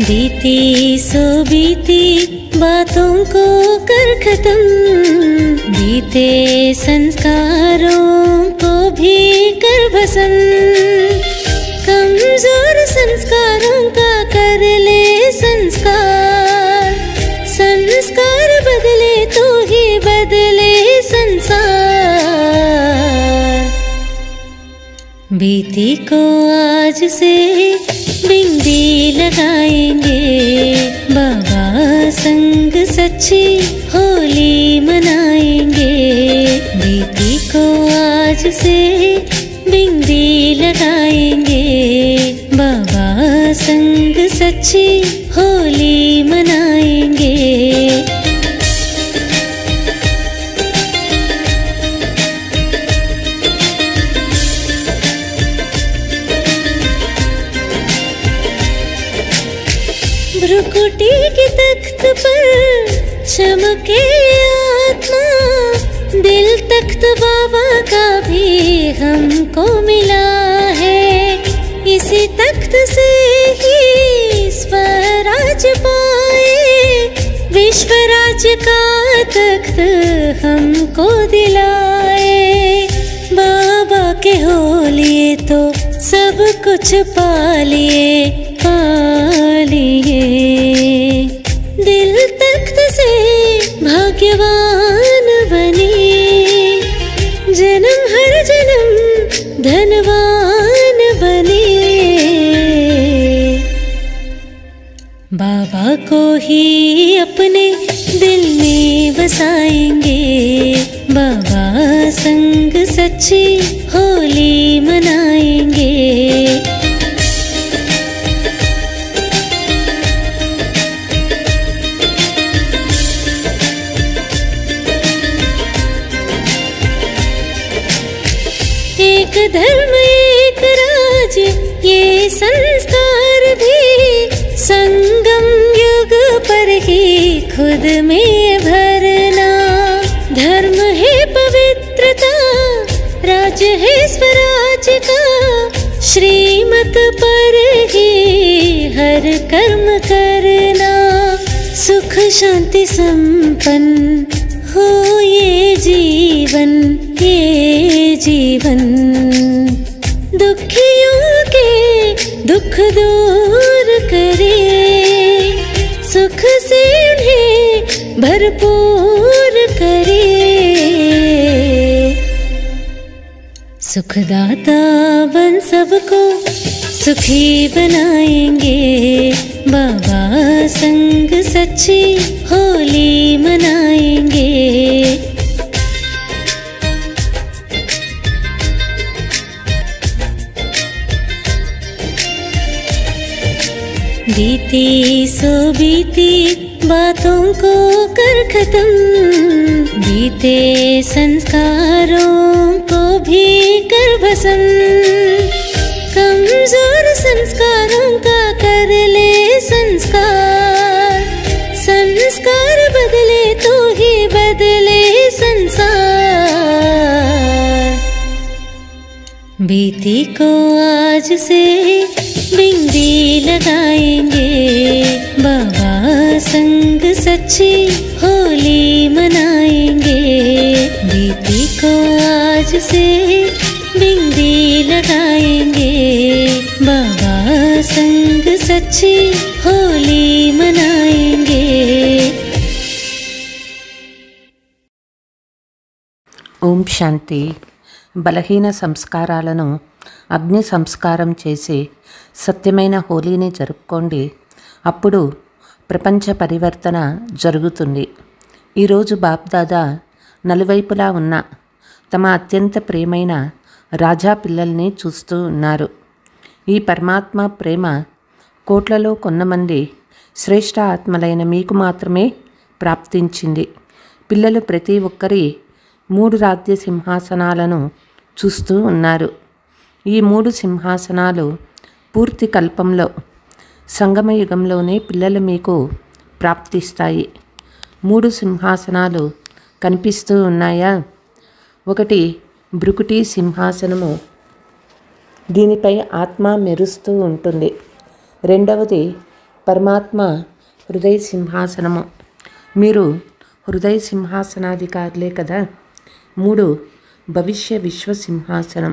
बीती सो बीती बातों को कर खत्म, बीते संस्कारों को भी कर भस्म। कमजोर संस्कारों का कर ले संस्कार, संस्कार बदले तो ही बदले संसार। बीती को आज से बिंदी लगाएंगे, बाबा संग सच्ची होली मनाएंगे। बीती को आज से बिंदी लगाएंगे, बाबा संग सच्ची होली मनाएंगे। भ्रुकुटी के तख्त पर चमके आत्मा, दिल तख्त बाबा का भी हमको मिला है। इसी तख्त से ही स्वराज पाए, विश्वराज का तख्त हमको दिलाए। बाबा के हो लिए तो सब कुछ पा लिए, पा लिए। दिल तख्त से भाग्यवान बने, जन्म हर जन्म धनवान बने। बाबा को ही अपने दिल में बसाएंगे, बाबा संग सच्ची होली मनाएंगे। एक धर्म एक राज ये संस्कार भी, संगम युग पर ही खुद में भरना। धर्म है पवित्रता, राज है स्वराज का, श्रीमत पर ही हर कर्म करना। सुख शांति संपन्न हो ये जीवन, ये जीवन। दुखियों के दुख दूर करे, सुख से उन्हें भरपूर करे। सुखदाता बन सबको सुखी बनाएंगे, बाबा संग सच्ची होली मनाएंगे। बीती सो बीती बातों को कर खत्म, बीते संस्कारों को भी कर भस्म। कमजोर संस्कारों का कर ले संस्कार, संस्कार बदले तो ही बदले संसार। बीती को आज से बिंदी लगाएंगे, बाबा संग सच्ची होली मनाएंगे। बीती को आज से बिंदी लगाएंगे, बाबा संग सच्ची होली मनाएंगे। ఓం శాంతి. బలహీన సంస్కారాలను అగ్ని సంస్కారం చేసి సత్యమైన హోలీని జరుపుకోండి, అప్పుడు ప్రపంచ పరివర్తన జరుగుతుంది. ఈరోజు బాప్దాదా నలువైపులా ఉన్న తమ అత్యంత ప్రియమైన రాజా పిల్లల్ని చూస్తూ ఉన్నారు. ఈ పరమాత్మ ప్రేమ కోట్లలో కొంతమంది శ్రేష్ఠ ఆత్మలైన మీకు మాత్రమే ప్రాప్తించింది. పిల్లలు ప్రతి ఒక్కరి 3 రాజ్య సింహాసనాలను చూస్తూ ఉన్నారు. ఈ 3 సింహాసనాలు పూర్తి కల్పంలో సంగమయుగంలోనే పిల్లలు మీకు ప్రాప్తిస్తాయి. 3 సింహాసనాలు కనిపిస్తూ ఉన్నాయా? ఒకటి భృకుటి సింహాసనము, దీనిపై ఆత్మ మెరుస్తూ ఉంటుంది. రెండవది పరమాత్మ హృదయ సింహాసనము. మీరు హృదయ సింహాసనాధికారులే కదా. 3 భవిష్య విశ్వ సింహాసనం.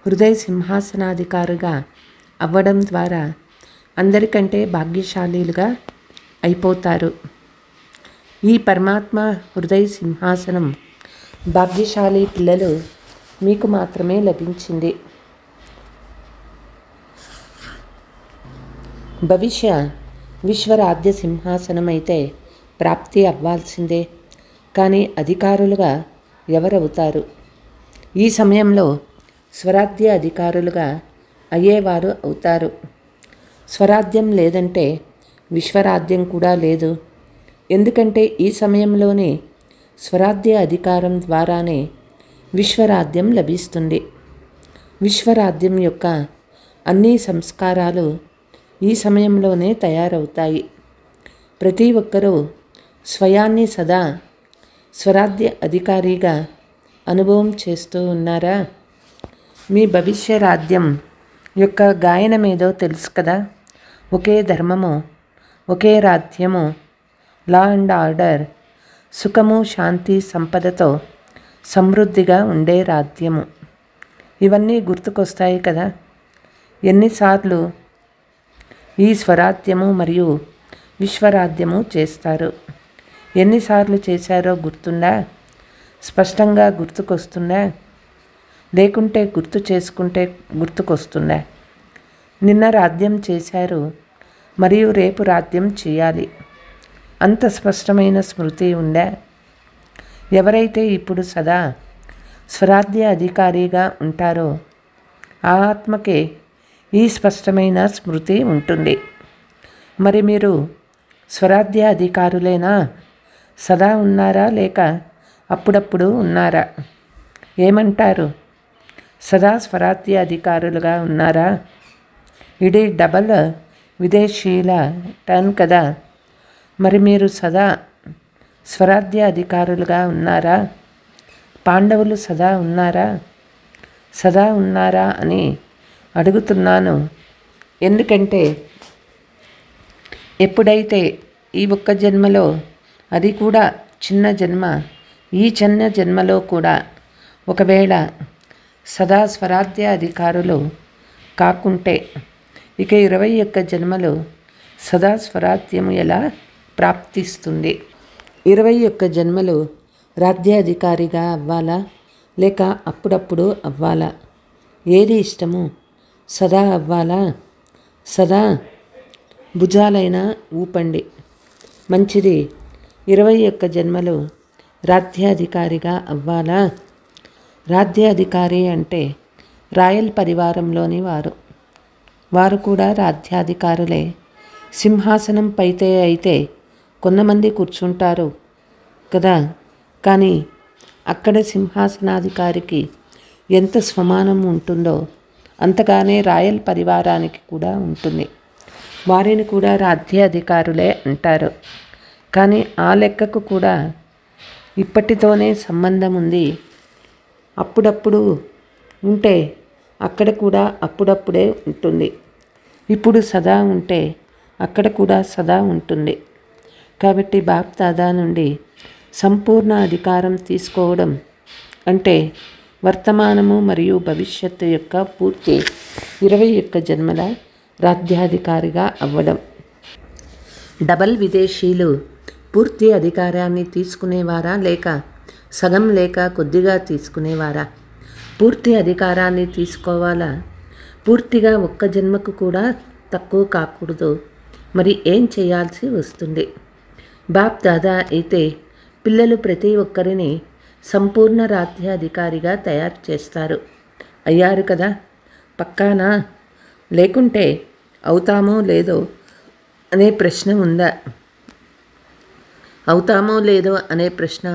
హృదయ సింహాసనాధికారిగా అవ్వడం ద్వారా అందరికంటే భాగ్యశాలీలుగా అయిపోతారు. ఈ పరమాత్మ హృదయ సింహాసనం భాగ్యశాలి పిల్లలు మీకు మాత్రమే లభించింది. భవిష్య విశ్వరాజ్య సింహాసనం అయితే ప్రాప్తి అవ్వాల్సిందే, కానీ అధికారులుగా ఎవరవుతారు? ఈ సమయంలో స్వరాజ్య అధికారులుగా అయ్యేవారు అవుతారు. స్వరాజ్యం లేదంటే విశ్వరాజ్యం కూడా లేదు. ఎందుకంటే ఈ సమయంలోనే స్వరాజ్య అధికారం ద్వారానే విశ్వరాజ్యం లభిస్తుంది. విశ్వరాజ్యం యొక్క అన్ని సంస్కారాలు ఈ సమయంలోనే తయారవుతాయి. ప్రతి ఒక్కరూ స్వయాన్ని సదా స్వరాజ్య అధికారిగా అనుభవం చేస్తూ ఉన్నారా? మీ భవిష్య రాజ్యం యొక్క గాయనమేదో తెలుసు కదా. ఒకే ధర్మము, ఒకే రాజ్యము, లా అండ్ ఆర్డర్, సుఖము, శాంతి, సంపదతో సమృద్ధిగా ఉండే రాజ్యము. ఇవన్నీ గుర్తుకొస్తాయి కదా. ఎన్నిసార్లు ఈ స్వరాజ్యము మరియు విశ్వరాజ్యము చేస్తారు? ఎన్నిసార్లు చేశారో గుర్తుందా? స్పష్టంగా గుర్తుకొస్తుందా? లేకుంటే గుర్తు చేసుకుంటే గుర్తుకొస్తుందా? నిన్న రాజ్యం చేశారు మరియు రేపు రాజ్యం చేయాలి. అంత స్పష్టమైన స్మృతి ఉందా? ఎవరైతే ఇప్పుడు సదా స్వరాజ్య అధికారిగా ఉంటారో ఆ ఆత్మకే ఈ స్పష్టమైన స్మృతి ఉంటుంది. మరి మీరు స్వరాజ్య అధికారులేనా? సదా ఉన్నారా లేక అప్పుడప్పుడు ఉన్నారా? ఏమంటారు? సదా స్వరాజ్య అధికారులుగా ఉన్నారా? ఇది డబల్ విదేశీయుల టర్న్ కదా. మరి మీరు సదా స్వరాజ్య అధికారులుగా ఉన్నారా? పాండవులు సదా ఉన్నారా? సదా ఉన్నారా అని అడుగుతున్నాను. ఎందుకంటే ఎప్పుడైతే ఈ ఒక్క జన్మలో, అది కూడా చిన్న జన్మ, ఈ చిన్న జన్మలో కూడా ఒకవేళ సదా స్వరాజ్య అధికారులు కాకుంటే ఇక 21 జన్మలు సదా స్వరాజ్యము ఎలా ప్రాప్తిస్తుంది? 21 జన్మలు రాజ్యాధికారిగా అవ్వాలా లేక అప్పుడప్పుడు అవ్వాలా? ఏది ఇష్టము? సదా అవ్వాలా? సదా భుజాలైనా ఊపండి. మంచిది. 21 జన్మలు రాజ్యాధికారిగా అవ్వాలా? రాజ్యాధికారి అంటే రాయల్ పరివారంలోని వారు కూడా రాజ్యాధికారులే. సింహాసనం పైతే అయితే కొంతమంది కూర్చుంటారు కదా, కానీ అక్కడ సింహాసనాధికారికి ఎంత స్వమానం ఉంటుందో అంతగానే రాయల్ పరివారానికి కూడా ఉంటుంది. వారిని కూడా రాజ్యాధికారులే అంటారు. కానీ ఆ లెక్కకు కూడా ఇప్పటితోనే సంబంధం ఉంది. అప్పుడప్పుడు ఉంటే అక్కడ కూడా అప్పుడప్పుడే ఉంటుంది. ఇప్పుడు సదా ఉంటే అక్కడ కూడా సదా ఉంటుంది. కాబట్టి బాప్ దాదా నుండి సంపూర్ణ అధికారం తీసుకోవడం అంటే వర్తమానము మరియు భవిష్యత్తు యొక్క పూర్తి 21 జన్మల రాజ్యాధికారిగా అవ్వడం. డబల్ విదేశీయులు పూర్తి అధికారాన్ని తీసుకునేవారా లేక సగం లేక కొద్దిగా తీసుకునేవారా? పూర్తి అధికారాన్ని తీసుకోవాలా? పూర్తిగా ఒక్క జన్మకు కూడా తక్కువ కాకూడదు. మరి ఏం చేయాల్సి వస్తుంది? బాప్ దాదా అయితే పిల్లలు ప్రతి ఒక్కరిని సంపూర్ణ రాజ్యాధికారిగా తయారు చేస్తారు. అయ్యారు కదా, పక్కానా? లేకుంటే అవుతామో లేదో అనే ప్రశ్న ఉందా? అవుతామో లేదో అనే ప్రశ్న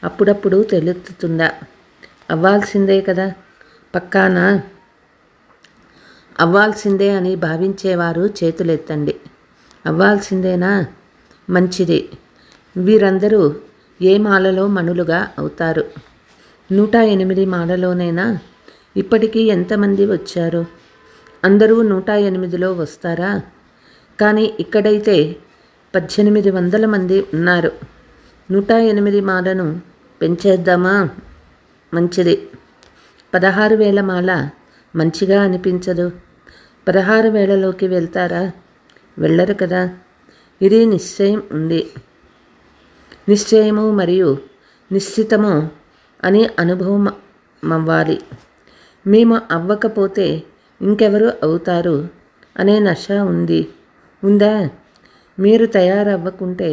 అప్పుడప్పుడు తలెత్తుతుందా? అవ్వాల్సిందే కదా, పక్కానా? అవ్వాల్సిందే అని భావించేవారు చేతులెత్తండి. అవ్వాల్సిందేనా? మంచిది. వీరందరూ ఏ మాలలో మణులుగా అవుతారు? 108 మాలలోనేనా? ఇప్పటికీ ఎంతమంది వచ్చారు? అందరూ 108లో వస్తారా? కానీ ఇక్కడైతే 1800 మంది ఉన్నారు. 108 మాలను పెంచేద్దామా? మంచిది. 16,000 మాల మంచిగా అనిపించదు. 16,000లోకి వెళ్తారా? వెళ్ళరు కదా. ఇది నిశ్చయం ఉంది. నిశ్చయము మరియు నిశ్చితము అని అనుభవం అవ్వాలి. మేము అవ్వకపోతే ఇంకెవరు అవుతారు అనే నష ఉందా? మీరు తయారవ్వకుంటే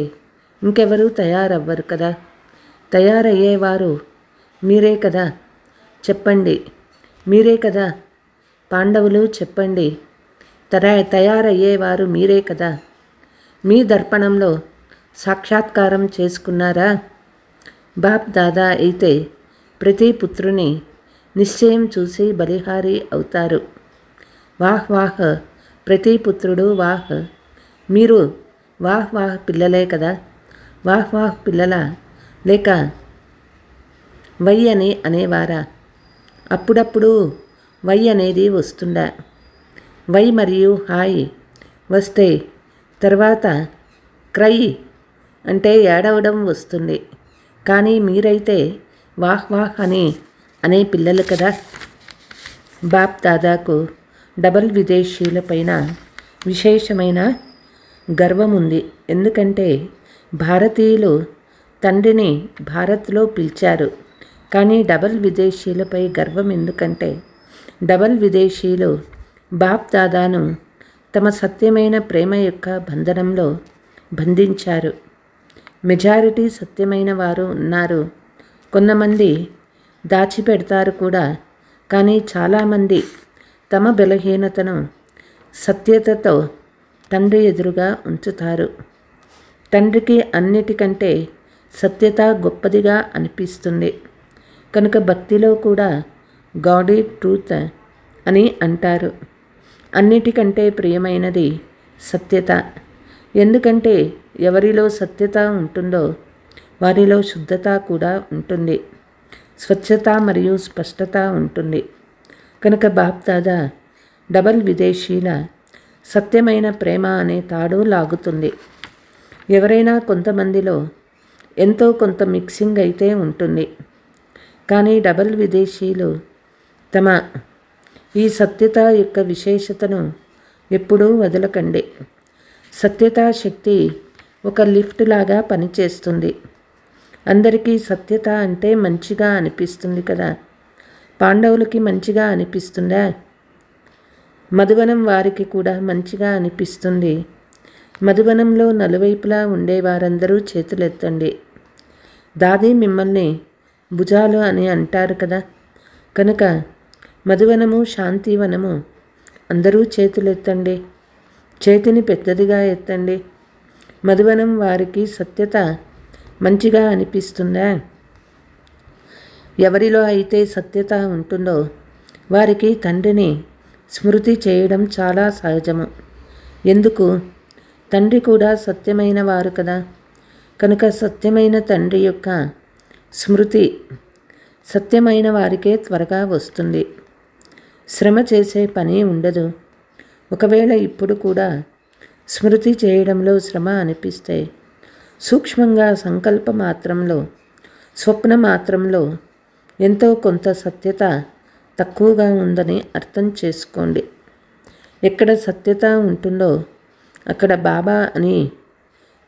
ఇంకెవరు తయారవ్వరు కదా. తయారయ్యేవారు మీరే కదా. చెప్పండి, మీరే కదా. పాండవులు చెప్పండి, తయారయ్యేవారు మీరే కదా. మీ దర్పణంలో సాక్షాత్కారం చేసుకున్నారా? బాప్ దాదా అయితే ప్రతి పుత్రుని నిశ్చయం చూసి బలిహారి అవుతారు. వాహ్ వాహ్, ప్రతి పుత్రుడు వాహ్. మీరు వాహ్ వాహ్ పిల్లలే కదా. వాహ్ వాహ్ పిల్లల లేక వై అని అనేవారా? అప్పుడప్పుడు వై అనేది వస్తుందా? వై మరియు హాయ్ వస్తే తర్వాత క్రై అంటే ఏడవడం వస్తుంది. కానీ మీరైతే వాహ్ వాహ్ అనే పిల్లలు కదా. బాప్ దాదాకు డబల్ విదేశీయులపైన విశేషమైన గర్వం ఉంది. ఎందుకంటే భారతీయులు తండ్రిని భారత్లో పిలిచారు. కానీ డబల్ విదేశీయులపై గర్వం ఎందుకంటే డబల్ విదేశీయులు బాప్ దాదాను తమ సత్యమైన ప్రేమ యొక్క బంధనంలో బంధించారు. మెజారిటీ సత్యమైన వారు ఉన్నారు. కొంతమంది దాచిపెడతారు కూడా. కానీ చాలామంది తమ బలహీనతను సత్యతతో తండ్రి ఎదురుగా ఉంచుతారు. తండ్రికి అన్నిటికంటే సత్యత గొప్పదిగా అనిపిస్తుంది. కనుక భక్తిలో కూడా గాడ్ ఈజ్ ట్రూత్ అని అంటారు. అన్నిటికంటే ప్రియమైనది సత్యత. ఎందుకంటే ఎవరిలో సత్యత ఉంటుందో వారిలో శుద్ధత కూడా ఉంటుంది. స్వచ్ఛత మరియు స్పష్టత ఉంటుంది. కనుక బాప్ దాదా డబల్ విదేశీల సత్యమైన ప్రేమ అనే తాడు లాగుతుంది. ఎవరైనా కొంతమందిలో ఎంతో కొంత మిక్సింగ్ అయితే ఉంటుంది. కానీ డబల్ విదేశీయులు తమ ఈ సత్యత యొక్క విశేషతను ఎప్పుడూ వదలకండి. సత్యతా శక్తి ఒక లిఫ్ట్ లాగా పనిచేస్తుంది. అందరికీ సత్యత అంటే మంచిగా అనిపిస్తుంది కదా. పాండవులకి మంచిగా అనిపిస్తుందా? మధువనం వారికి కూడా మంచిగా అనిపిస్తుంది. మధువనంలో నలువైపులా ఉండేవారందరూ చేతులెత్తండి. దాది మిమ్మల్ని భుజాలు అని అంటారు కదా. కనుక మధువనము శాంతివనము అందరూ చేతులెత్తండి. చేతిని పెద్దదిగా ఎత్తండి. మధువనం వారికి సత్యత మంచిగా అనిపిస్తుందా? ఎవరిలో అయితే సత్యత ఉంటుందో వారికి తండ్రిని స్మృతి చేయడం చాలా సహజము. ఎందుకు? తండ్రి కూడా సత్యమైన వారు కదా. కనుక సత్యమైన తండ్రి యొక్క స్మృతి సత్యమైన వారికే త్వరగా వస్తుంది. శ్రమ చేసే పని ఉండదు. ఒకవేళ ఇప్పుడు కూడా స్మృతి చేయడంలో శ్రమ అనిపిస్తే సూక్ష్మంగా సంకల్ప మాత్రంలో స్వప్న మాత్రంలో ఎంతో కొంత సత్యత తక్కువగా ఉందని అర్థం చేసుకోండి. ఎక్కడ సత్యత ఉంటుందో అక్కడ బాబా అని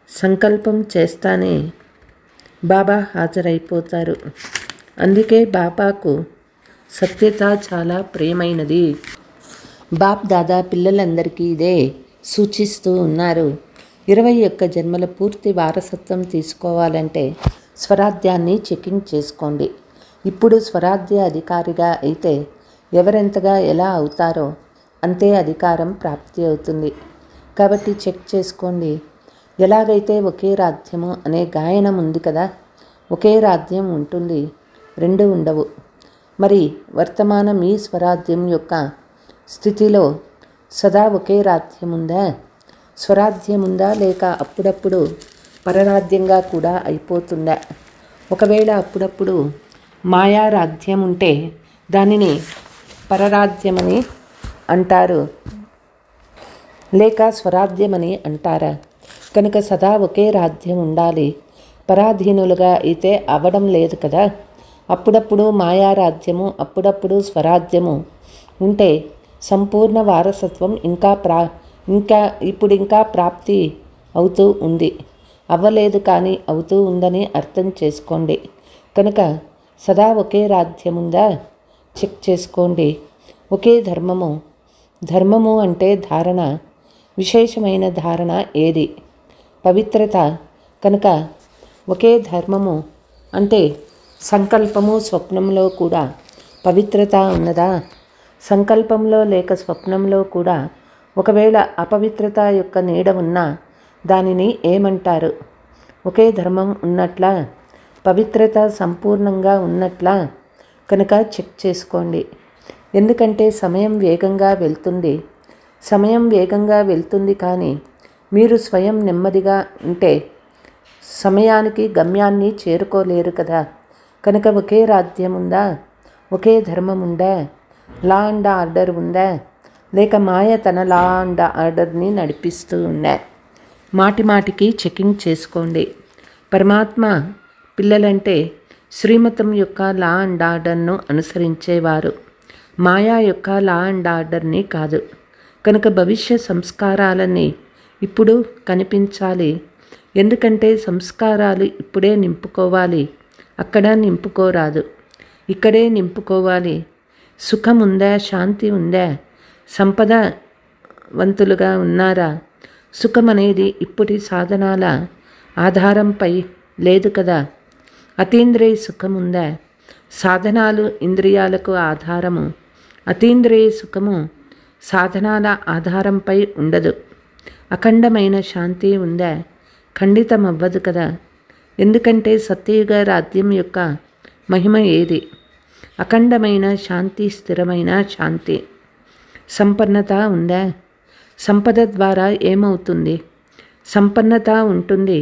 సంకల్పం చేస్తానే బాబా హాజరైపోతారు. అందుకే బాబాకు సత్యత చాలా ప్రియమైనది. బాప్ దాదా పిల్లలందరికీ ఇదే సూచిస్తూ ఉన్నారు. 21 జన్మల పూర్తి వారసత్వం తీసుకోవాలంటే స్వరాధ్యాన్ని చెకింగ్ చేసుకోండి. ఇప్పుడు స్వరాధ్య అధికారిగా అయితే ఎవరెంతగా ఎలా అవుతారో అంతే అధికారం ప్రాప్తి అవుతుంది. కాబట్టి చెక్ చేసుకోండి. ఎలాగైతే ఒకే రాధ్యము అనే గాయనం ఉంది కదా, ఒకే రాధ్యం ఉంటుంది, రెండు ఉండవు. మరి వర్తమాన మీ స్వరాధ్యం యొక్క స్థితిలో సదా ఒకే రాధ్యముందా? స్వరాధ్యముందా లేక అప్పుడప్పుడు పరరాధ్యంగా కూడా అయిపోతుందా? ఒకవేళ అప్పుడప్పుడు మాయారాధ్యం ఉంటే దానిని పరరాధ్యమని అంటారు. లేక స్వరాజ్యమని అంటారా? కనుక సదా ఒకే రాజ్యం ఉండాలి. పరాధీనులుగా అయితే అవ్వడం లేదు కదా. అప్పుడప్పుడు మాయారాజ్యము, అప్పుడప్పుడు స్వరాజ్యము ఉంటే సంపూర్ణ వారసత్వం ఇంకా ప్రాప్తి అవుతూ ఉంది. అవ్వలేదు కానీ అవుతూ ఉందని అర్థం చేసుకోండి. కనుక సదా ఒకే రాజ్యముందా చెక్ చేసుకోండి. ఒకే ధర్మము అంటే ధారణ, విశేషమైన ధారణ ఏది? పవిత్రత. కనుక ఒకే ధర్మము అంటే సంకల్పము, స్వప్నంలో కూడా పవిత్రత ఉన్నదా? సంకల్పంలో లేక స్వప్నంలో కూడా ఒకవేళ అపవిత్రత యొక్క నీడ ఉన్నా దానిని ఏమంటారు? ఒకే ధర్మం ఉన్నట్లా, పవిత్రత సంపూర్ణంగా ఉన్నట్లా? కనుక చెక్ చేసుకోండి. ఎందుకంటే సమయం వేగంగా వెళ్తుంది కానీ మీరు స్వయం నెమ్మదిగా ఉంటే సమయానికి గమ్యాన్ని చేరుకోలేరు కదా. కనుక ఒకే రాజ్యం ఉందా? ఒకే ధర్మం ఉందా? లా అండ్ ఆర్డర్ ఉందా? లేక మాయ తన లా అండ్ ఆర్డర్ని నడిపిస్తూ ఉందా? మాటికి చెకింగ్ చేసుకోండి. పరమాత్మ పిల్లలంటే శ్రీమతం యొక్క లా అండ్ ఆర్డర్ను అనుసరించేవారు, మాయా యొక్క లా అండ్ ఆర్డర్ని కాదు. కనుక భవిష్య సంస్కారాలన్నీ ఇప్పుడు కనిపించాలి. ఎందుకంటే సంస్కారాలు ఇప్పుడే నింపుకోవాలి, అక్కడ నింపుకోరాదు, ఇక్కడే నింపుకోవాలి. సుఖం ఉందా? శాంతి ఉందా? సంపదవంతులుగా ఉన్నారా? సుఖం అనేది ఇప్పటి సాధనాల ఆధారంపై లేదు కదా. అతీంద్రియ సుఖం ఉందా? సాధనాలు ఇంద్రియాలకు ఆధారము. అతీంద్రియ సుఖము సాధనాల ఆధారంపై ఉండదు. అఖండమైన శాంతి ఉందా? ఖండితం అవ్వదు కదా. ఎందుకంటే సత్యయుగ రాజ్యం యొక్క మహిమ ఏది? అఖండమైన శాంతి, స్థిరమైన శాంతి. సంపన్నత ఉందా? సంపద ద్వారా ఏమవుతుంది? సంపన్నత ఉంటుంది.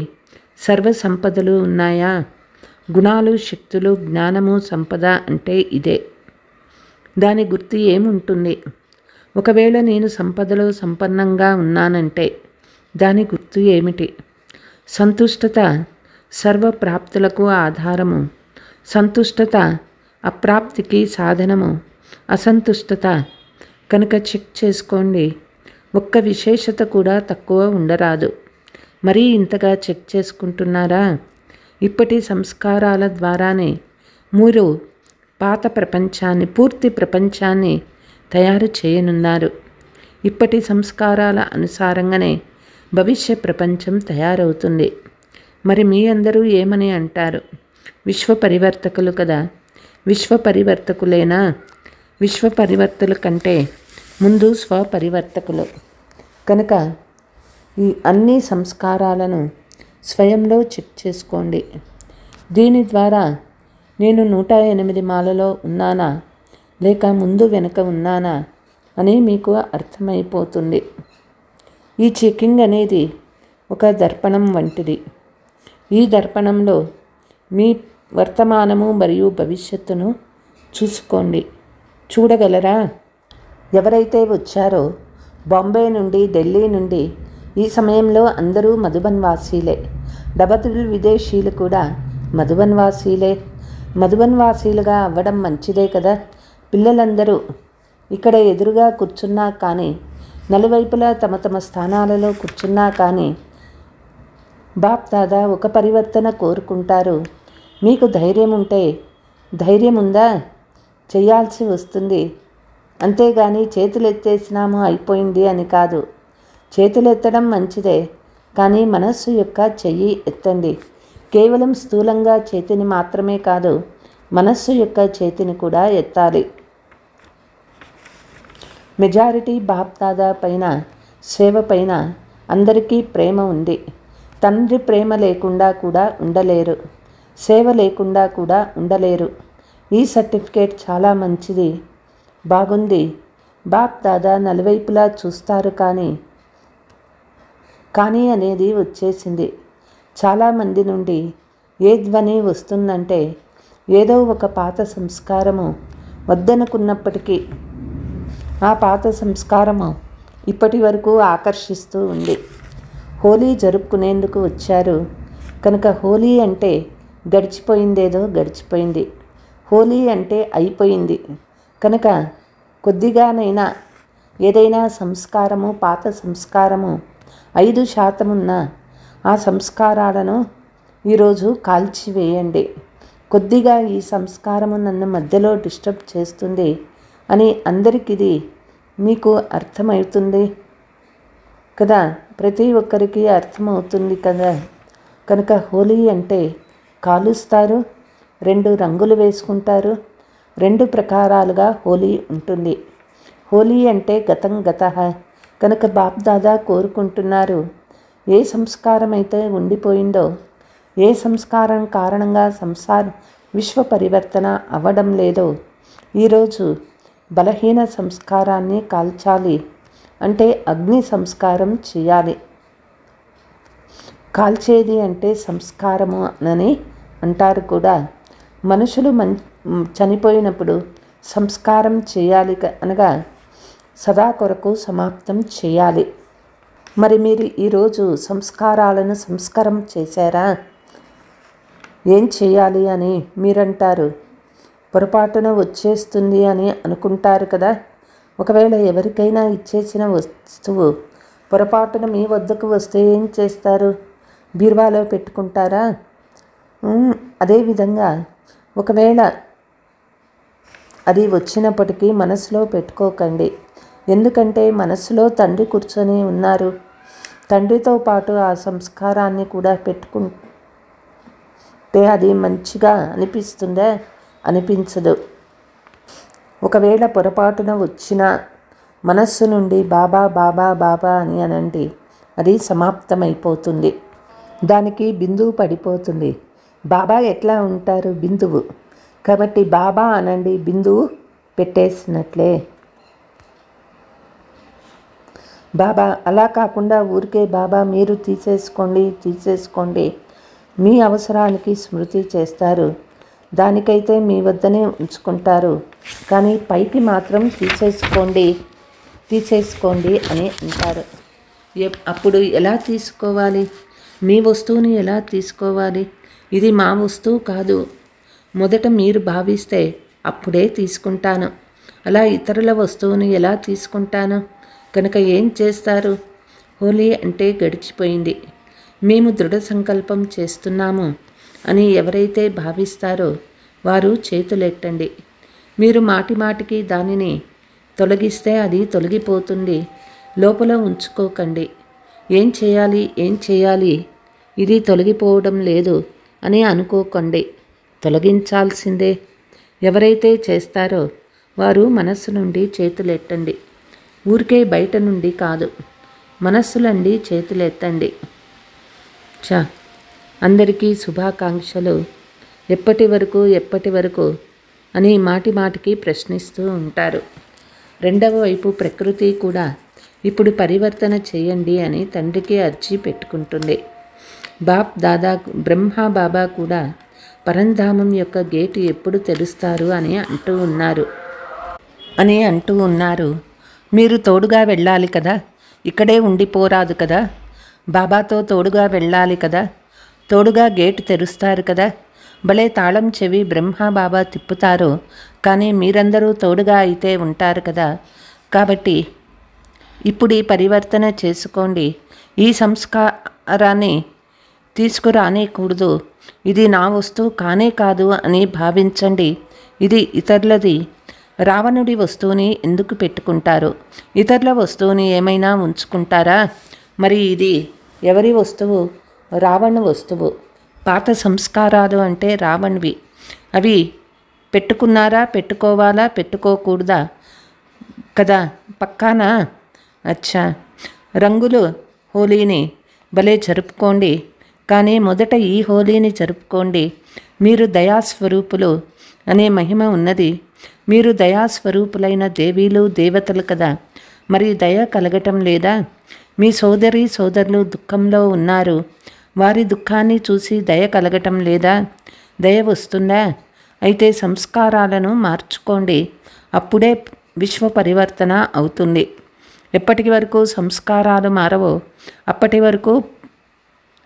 సర్వ సంపదలు ఉన్నాయా? గుణాలు, శక్తులు, జ్ఞానము, సంపద అంటే ఇదే. దాని గుర్తు ఏముంటుంది? ఒకవేళ నేను సంపదలో సంపన్నంగా ఉన్నానంటే దాని గుర్తు ఏమిటి? సంతుష్టత సర్వప్రాప్తులకు ఆధారము. సంతుష్టత అప్రాప్తికి సాధనము. అసంతుష్టత. కనుక చెక్ చేసుకోండి. ఒక్క విశేషత కూడా తక్కువ ఉండరాదు. మరీ ఇంతగా చెక్ చేసుకుంటున్నారా? ఇప్పటి సంస్కారాల ద్వారానే మీరు పాత ప్రపంచాన్ని, పూర్తి ప్రపంచాన్ని తయారు చేయనున్నారు. ఇప్పటి సంస్కారాల అనుసారంగానే భవిష్య ప్రపంచం తయారవుతుంది. మరి మీ అందరూ ఏమని అంటారు? విశ్వ పరివర్తకులు కదా. విశ్వ పరివర్తకులేనా? విశ్వ పరివర్తకుల కంటే ముందు స్వపరివర్తకులు. కనుక ఈ అన్ని సంస్కారాలను స్వయంలో చెక్ చేసుకోండి. దీని ద్వారా నేను 108 మాలలో ఉన్నానా లేక ముందు వెనుక ఉన్నానా అని మీకు అర్థమైపోతుంది. ఈ చెకింగ్ అనేది ఒక దర్పణం వంటిది. ఈ దర్పణంలో మీ వర్తమానము మరియు భవిష్యత్తును చూసుకోండి. చూడగలరా? ఎవరైతే వచ్చారో బాంబే నుండి, ఢిల్లీ నుండి, ఈ సమయంలో అందరూ మధుబన్ వాసీలే. డబల్ విదేశీయులు కూడా మధుబన్ వాసీలే. మధుబన్ వాసీలుగా అవ్వడం మంచిదే కదా. పిల్లలందరూ ఇక్కడ ఎదురుగా కూర్చున్నా కానీ, నలువైపులా తమ తమ స్థానాలలో కూర్చున్నా కానీ బాప్ దాదా ఒక పరివర్తన కోరుకుంటారు. మీకు ధైర్యం ఉంటే, ధైర్యం ఉందా? చేయాల్సి వస్తుంది. అంతేగాని చేతులెత్తేసినాము అయిపోయింది అని కాదు. చేతులెత్తడం మంచిదే, కానీ మనస్సు యొక్క చెయ్యి ఎత్తండి. కేవలం స్థూలంగా చేతిని మాత్రమే కాదు, మనస్సు యొక్క చేతిని కూడా ఎత్తాలి. మెజారిటీ బాప్ దాదా పైన, సేవ పైన అందరికీ ప్రేమ ఉంది. తండ్రి ప్రేమ లేకుండా కూడా ఉండలేరు, సేవ లేకుండా కూడా ఉండలేరు. ఈ సర్టిఫికేట్ చాలా మంచిది, బాగుంది. బాప్ దాదా నలువైపులా చూస్తారు కానీ అనేది వచ్చేసింది. చాలామంది నుండి ఏ ధ్వని వస్తుందంటే ఏదో ఒక పాత సంస్కారము వద్దనుకున్నప్పటికీ ఆ పాత సంస్కారము ఇప్పటి వరకు ఆకర్షిస్తూ ఉంది. హోలీ జరుపుకునేందుకు వచ్చారు కనుక హోలీ అంటే గడిచిపోయిందేదో గడిచిపోయింది. హోలీ అంటే అయిపోయింది కనుక కొద్దిగానైనా ఏదైనా సంస్కారము, పాత సంస్కారము 5% ఉన్న ఆ సంస్కారాలను ఈరోజు కాల్చివేయండి. కొద్దిగా ఈ సంస్కారము నన్ను మధ్యలో డిస్టర్బ్ చేస్తుంది అని అందరికీ ఇది మీకు అర్థమవుతుంది కదా, ప్రతి ఒక్కరికి అర్థమవుతుంది కదా. కనుక హోలీ అంటే కాలుస్తారు, 2 రంగులు వేసుకుంటారు, 2 ప్రకారాలుగా హోలీ ఉంటుంది. హోలీ అంటే గతం గతః కనుక బాప్ దాదా కోరుకుంటున్నారు, ఏ సంస్కారం అయితే ఉండిపోయిందో, ఏ సంస్కారం కారణంగా విశ్వ పరివర్తన అవ్వడం లేదో, ఈరోజు బలహీన సంస్కారాన్ని కాల్చాలి. అంటే అగ్ని సంస్కారం చేయాలి. కాల్చేది అంటే సంస్కారము అని అంటారు కూడా. మనుషులు చనిపోయినప్పుడు సంస్కారం చేయాలి అనగా సదా కొరకు సమాప్తం చేయాలి. మరి మీరు ఈరోజు సంస్కారాలను సంస్కారం చేశారా? ఏం చేయాలి అని మీరంటారు. పొరపాటున వచ్చేస్తుంది అని అనుకుంటారు కదా. ఒకవేళ ఎవరికైనా ఇచ్చేసిన వస్తువు పొరపాటున మీ వద్దకు వస్తే ఏం చేస్తారు? బీరువాలో పెట్టుకుంటారా? అదేవిధంగా ఒకవేళ అది వచ్చినప్పటికీ మనసులో పెట్టుకోకండి. ఎందుకంటే మనసులో తండ్రి కూర్చొని ఉన్నారు. తండ్రితో పాటు ఆ సంస్కారాన్ని కూడా పెట్టుకుంటే అది మంచిగా అనిపిస్తుందా? అనిపించదు. ఒకవేళ పొరపాటున వచ్చిన మనస్సు నుండి బాబా బాబా బాబా అని అనండి, అది సమాప్తమైపోతుంది. దానికి బిందువు పడిపోతుంది. బాబా ఎట్లా ఉంటారు? బిందువు. కాబట్టి బాబా అనండి, బిందువు పెట్టేసినట్లే. బాబా అలా కాకుండా ఊరికే బాబా మీరు తీసేసుకోండి మీ అవసరానికి స్మృతి చేస్తారు. దానికైతే మీ వద్దనే ఉంచుకుంటారు. కానీ పైకి మాత్రం తీసేసుకోండి అని అంటారు. అప్పుడు ఎలా తీసుకోవాలి? మీ వస్తువుని ఎలా తీసుకోవాలి? ఇది మా వస్తువు కాదు, మొదట మీరు భావిస్తే అప్పుడే తీసుకుంటాను. అలా ఇతరుల వస్తువుని ఎలా తీసుకుంటాను? కనుక ఏం చేస్తారు? హోలీ అంటే గడిచిపోయింది, మేము దృఢ సంకల్పం చేస్తున్నాము అని ఎవరైతే భావిస్తారో వారు చేతులెట్టండి. మీరు మాటిమాటికి దానిని తొలగిస్తే అది తొలగిపోతుంది. లోపల ఉంచుకోకండి. ఏం చేయాలి ఇది తొలగిపోవడం లేదు అని అనుకోకండి. తొలగించాల్సిందే. ఎవరైతే చేస్తారో వారు మనస్సు నుండి చేతులెట్టండి. ఊరికే బయట నుండి కాదు, మనస్సులండి చేతులెత్తండి. అందరికీ శుభాకాంక్షలు. ఎప్పటి వరకు అని మాటిమాటికి ప్రశ్నిస్తూ ఉంటారు. రెండవ వైపు ప్రకృతి కూడా ఇప్పుడు పరివర్తన చేయండి అని తండ్రికి అర్జీ పెట్టుకుంటుంది. బాప్ దాదా బ్రహ్మ బాబా కూడా పరంధామం యొక్క గేటు ఎప్పుడు తెరుస్తారు అని అంటూ ఉన్నారు. మీరు తోడుగా వెళ్ళాలి కదా, ఇక్కడే ఉండిపోరాదు కదా. బాబాతో తోడుగా వెళ్ళాలి కదా, తోడుగా గేటు తెరుస్తారు కదా. భలే తాళం చెవి బ్రహ్మ బాబా తిప్పుతారు, కానీ మీరందరూ తోడుగా అయితే ఉంటారు కదా. కాబట్టి ఇప్పుడు ఈ పరివర్తన చేసుకోండి. ఈ సంస్కారాన్ని తీసుకురానేకూడదు. ఇది నా వస్తువు కానే కాదు అని భావించండి. ఇది ఇతరులది. రావణుడి వస్తువుని ఎందుకు పెట్టుకుంటారు? ఇతరుల వస్తువుని ఏమైనా ఉంచుకుంటారా? మరి ఇది ఎవరి వస్తువు? రావణ వస్తువు. పాత సంస్కారాలు అంటే రావణ్వి. అవి పెట్టుకున్నారా? పెట్టుకోవాలా? పెట్టుకోకూడదా కదా? పక్కానా? అచ్చా, రంగులు హోలీని భలే జరుపుకోండి, కానీ మొదట ఈ హోలీని జరుపుకోండి. మీరు దయాస్వరూపులు అనే మహిమ ఉన్నది. మీరు దయాస్వరూపులైన దేవీలు దేవతలు కదా. మరి దయ కలగటం లేదా? మీ సోదరులు దుఃఖంలో ఉన్నారు. వారి దుఃఖాన్ని చూసి దయ కలగటం లేదా? దయ వస్తుందా? అయితే సంస్కారాలను మార్చుకోండి. అప్పుడే విశ్వ పరివర్తన అవుతుంది. ఎప్పటి వరకు సంస్కారాలు మారవో అప్పటి వరకు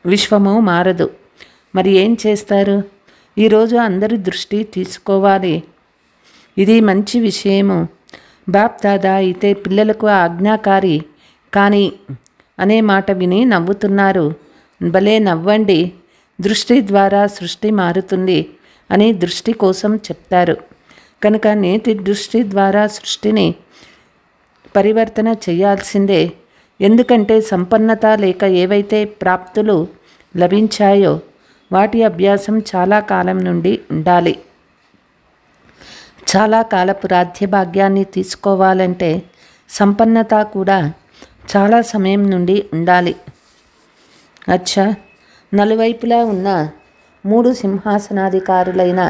విశ్వము మారదు. మరి ఏం చేస్తారు? ఈరోజు అందరి దృష్టి తీసుకోవాలి. ఇది మంచి విషయము. బాప్ దాదా అయితే పిల్లలకు ఆజ్ఞాకారి కానీ అనే మాట విని నవ్వుతున్నారు. భలే నవ్వండి, దృష్టి ద్వారా సృష్టి మారుతుంది అని దృష్టి కోసం చెప్తారు. కనుక నేటి దృష్టి ద్వారా సృష్టిని పరివర్తన చేయాల్సిందే. ఎందుకంటే సంపన్నత లేక ఏవైతే ప్రాప్తులు లభించాయో వాటి అభ్యాసం చాలా కాలం నుండి ఉండాలి. చాలా కాలపు రాజ్యభాగ్యాన్ని తీసుకోవాలంటే సంపన్నత కూడా చాలా సమయం నుండి ఉండాలి. అచ్చా, నలువైపులా ఉన్న 3 సింహాసనాధికారులైన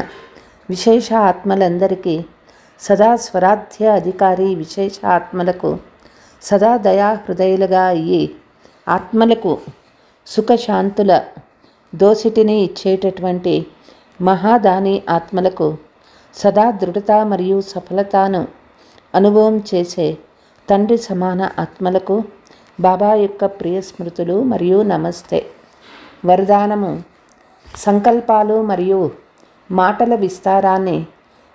విశేష ఆత్మలందరికీ సదా స్వరాధ్య అధికారి విశేష ఆత్మలకు సదా దయా హృదయులుగా అయ్యి ఆత్మలకు సుఖశాంతుల దోసిటిని ఇచ్చేటటువంటి మహాదాని ఆత్మలకు సదా దృఢత మరియు సఫలతను అనుభవం చేసే తండ్రి సమాన ఆత్మలకు బాబా యొక్క ప్రియ స్మృతులు మరియు నమస్తే. వరదానము: సంకల్పాలు మరియు మాటల విస్తారాన్ని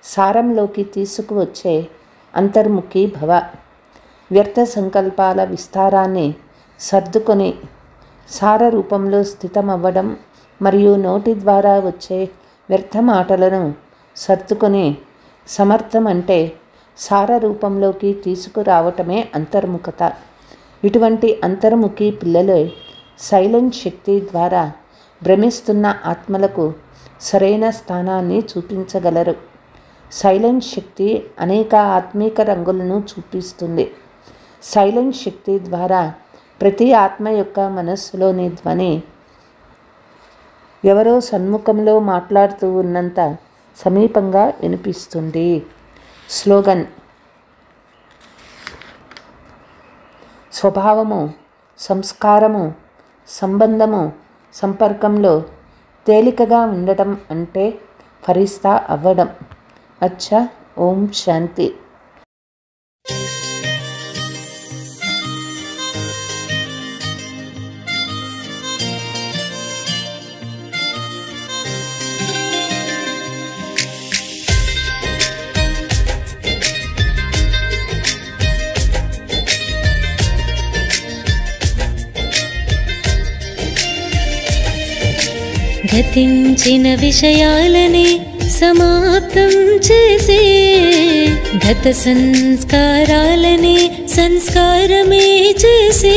సారంలోకి తీసుకువచ్చే అంతర్ముఖి భవ. వ్యర్థ సంకల్పాల విస్తారాన్ని సర్దుకొని సార రూపంలో స్థితమవ్వడం మరియు నోటి ద్వారా వచ్చే వ్యర్థ మాటలను సర్దుకొని సమర్థం అంటే సార రూపంలోకి తీసుకురావటమే అంతర్ముఖత. ఇటువంటి అంతర్ముఖి పిల్లలు సైలెంట్ శక్తి ద్వారా భ్రమిస్తున్న ఆత్మలకు సరైన స్థానాన్ని చూపించగలరు. సైలెంట్ శక్తి అనేక ఆత్మీక రంగులను చూపిస్తుంది. సైలెంట్ శక్తి ద్వారా ప్రతి ఆత్మ యొక్క మనస్సులోని ధ్వని ఎవరో సన్ముఖంలో మాట్లాడుతూ ఉన్నంత సమీపంగా వినిపిస్తుంది. స్లోగన్: స్వభావము, సంస్కారము, సంబంధము, సంపర్కంలో తేలికగా ఉండటం అంటే ఫరిస్తా అవ్వడం. అచ్చా, ఓం శాంతి. గతించిన విషయాలనే సమాప్తం చేసే, గత సంస్కారాలనే సంస్కారమే చేసే,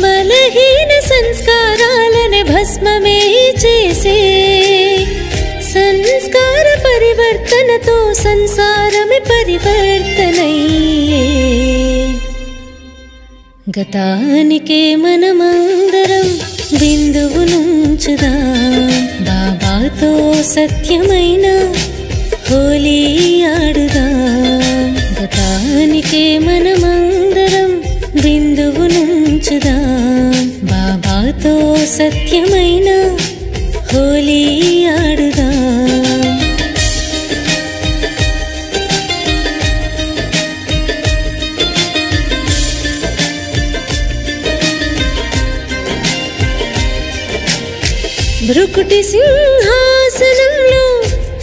బలహీన సంస్కారాలనే భస్మమే చేసే, సంస్కార పరివర్తనతో సంసారమే పరివర్తనయ్యే. గతానికే మనమందరం బిందువునుంచుదాం, బాబాతో సత్యమైన హోలీ ఆడుదాం. గతానికే మనమందరం బిందువునుంచుదాం, బాబాతో సత్యమైన హోలీ ఆడుదాం. భృకుటి సింహాసనంలో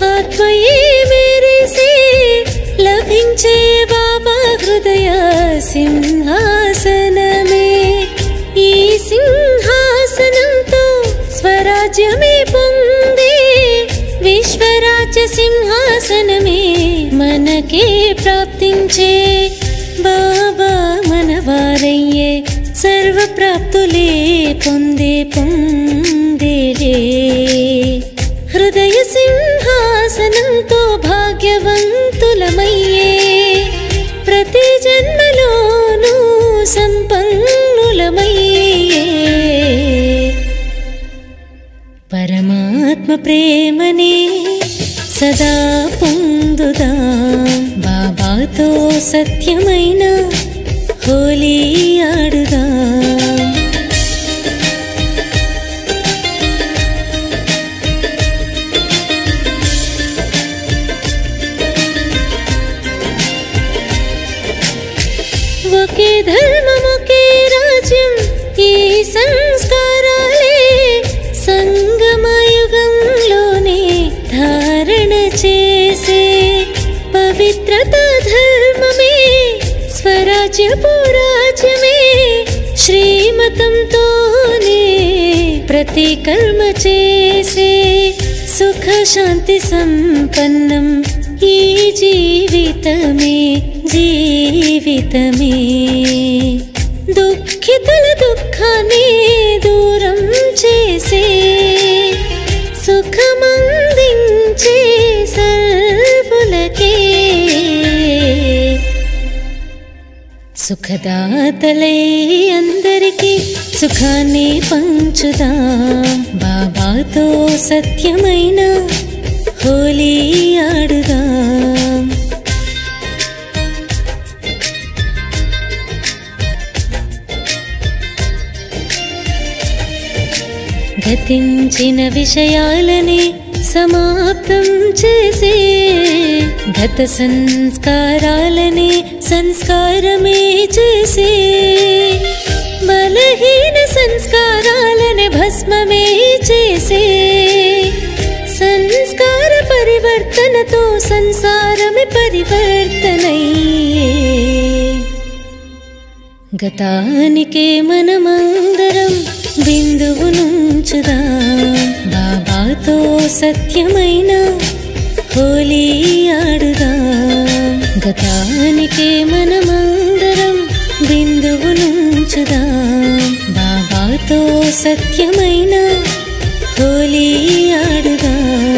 ఆత్మయే మెరిసే, లభించే బాబా హృదయ సింహాసనమే. ఈ సింహాసనంతో స్వరాజ్యమే పొందే, విశ్వరాజ్య సింహాసనమే మనకే ప్రాప్తించే. బాబా మనవారయ్యే సర్వ ప్రాప్తులే పొందేలే. హృదయ సింహాసనంతో భాగ్యవంతులమయ్యే, ప్రతి జన్మలోనూ సంపన్నులమయ్యే. పరమాత్మ ప్రేమనే సదా పొందుదాం, బాబాతో సత్యమైన హోలీ ఆడుదాం. రాజ్యపు రాజ్యమే శ్రీమతంతోనే ప్రతి కర్మ చేసే సుఖ శాంతి సంపన్నం ఈ జీవితమే జీవితమే దుఃఖితుల దుఃఖాన్ని దూరం చేసే సుఖమందించే సర్వులకే సుఖదాతలై అందరికీ సుఖాన్ని పంచుదాం బాబాతో సత్యమైన హోలీ ఆడుదాం గతించిన విషయాలని సమాప్తం చేసే గత సంస్కారాలని సంస్కారమే చేసే బలహీన సంస్కారాలని భస్మమే చేసే సంస్కార పరివర్తనతో సంసారమే పరివర్తనయ్యే గతానికే మనమందరం బిందువు నుంచుదాం బాబాతో సత్యమైన హోలీ ఆడుదాం గతానికే మనమందరం బిందువు నుంచుదాం బాబాతో సత్యమైన హోలీ ఆడుదాం